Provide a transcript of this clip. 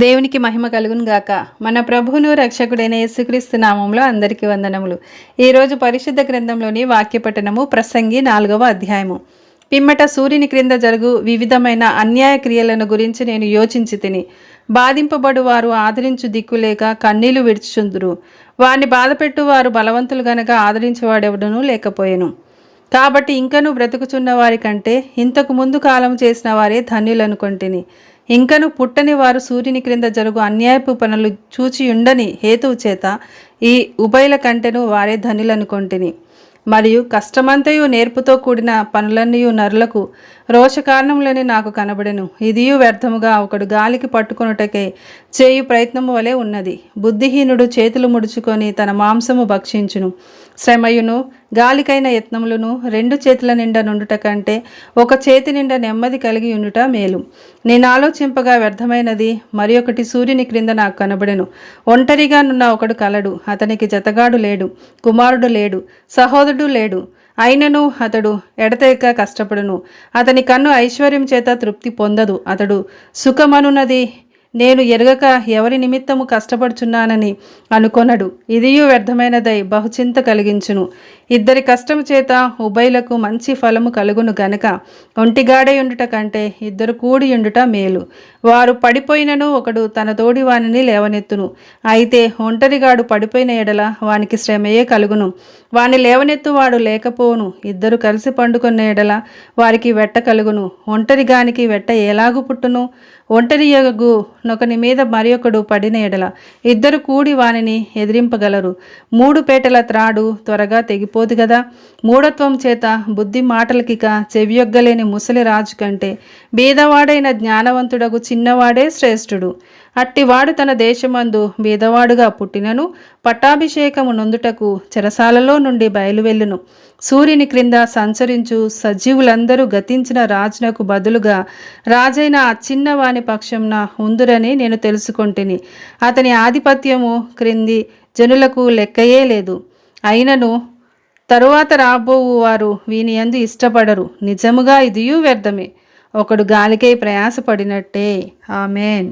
దేవునికి మహిమ కలుగును గాక. మన ప్రభువును రక్షకుడైన యేసుక్రీస్తు నామంలో అందరికీ వందనములు. ఈరోజు పరిశుద్ధ గ్రంథంలోని వాక్యపఠనము ప్రసంగి 4వ అధ్యాయము. పిమ్మట సూర్యుని క్రింద జరుగు వివిధమైన అన్యాయ క్రియలను గురించి నేను యోచించి తిని, బాధింపబడు వారు ఆదరించు దిక్కులేక కన్నీళ్లు విడుచుచుందురు. వారిని బాధపెట్టు వారు బలవంతులు గనక ఆదరించేవాడెవడనూ లేకపోయెను. కాబట్టి ఇంకను బ్రతుకుచున్న వారి కంటే ఇంతకు ముందు కాలం చేసిన వారే ధన్యులనుకొంటిని. ఇంకను పుట్టని వారు సూర్యుని క్రింద జరుగు అన్యాయపు పనులు చూచియుండని హేతువు చేత ఈ ఉభయుల కంటెను వారే ధన్యులనుకొంటిని. మరియు కష్టమంతయు నేర్పుతో కూడిన పనులన్నీ నరులకు రోషకారణంలోనే నాకు కనబడెను. ఇదియు వ్యర్థముగా ఒకడు గాలికి పట్టుకొనుటకై చేయు ప్రయత్నము వలె ఉన్నది. బుద్ధిహీనుడు చేతులు ముడుచుకొని తన మాంసము భక్షించును. శ్రమయును గాలికైన యత్నములను 2 చేతుల నిండా నుండుట కంటే ఒక చేతి నిండా నెమ్మది కలిగి ఉండుట మేలు. నేను ఆలోచింపగా వ్యర్థమైనది మరి ఒకటి సూర్యుని క్రింద నాకు కనబడెను. ఒంటరిగా నున్న ఒకడు కలడు. అతనికి జతగాడు లేడు, కుమారుడు లేడు, సహోదరుడు లేడు. అయినను అతడు ఎడతెగక కష్టపడును. అతని కన్ను ఐశ్వర్యం చేత తృప్తి పొందదు. అతడు సుఖమనున్నది నేను ఎరగక ఎవరి నిమిత్తము కష్టపడుచున్నానని అనుకొనడు. ఇదియు వ్యర్థమైనదై బహుచింత కలిగించును. ఇద్దరి కష్టము చేత ఉభయులకు మంచి ఫలము కలుగును గనక ఒంటిగాడై ఉండుట కంటే ఇద్దరు కూడి ఉండుట మేలు. వారు పడిపోయినను ఒకడు తన తోడి వానిని లేవనెత్తును. అయితే ఒంటరిగాడు పడిపోయిన ఎడల వానికి శ్రమయే కలుగును. వాని లేవనెత్తువాడు లేకపోను. ఇద్దరు కలిసి పండుకొన్న ఎడల వారికి వెట్ట కలుగును. ఒంటరిగానికి వెట్ట ఎలాగు పుట్టును? ఒంటరి యొగు నొకని మీద మరి ఒకడు పడిన ఎడల ఇద్దరు కూడి వానిని ఎదిరింపగలరు. 3 పేటల త్రాడు త్వరగా తెగిపోదు గదా. మూఢత్వం చేత బుద్ధి మాటలకిక చెవియొగ్గలేని ముసలి రాజు కంటే బీదవాడైన జ్ఞానవంతుడగు చిన్నవాడే శ్రేష్ఠుడు. అట్టివాడు తన దేశమందు బీదవాడుగా పుట్టినను పట్టాభిషేకము నొందుటకు చెరసాలలో నుండి బయలువెళ్ళును. సూర్యుని క్రింద సంచరించు సజీవులందరూ గతించిన రాజునకు బదులుగా రాజైన ఆ చిన్నవాని పక్షంన ఉందురని నేను తెలుసుకొంటిని. అతని ఆధిపత్యము క్రింది జనులకు లెక్కయే లేదు. అయినను తరువాత రాబోవు వారు వీని యందు ఇష్టపడరు. నిజముగా ఇదియూ వ్యర్థమే. ఒకడు గాలికై ప్రయాసపడినట్టే. ఆమేన్.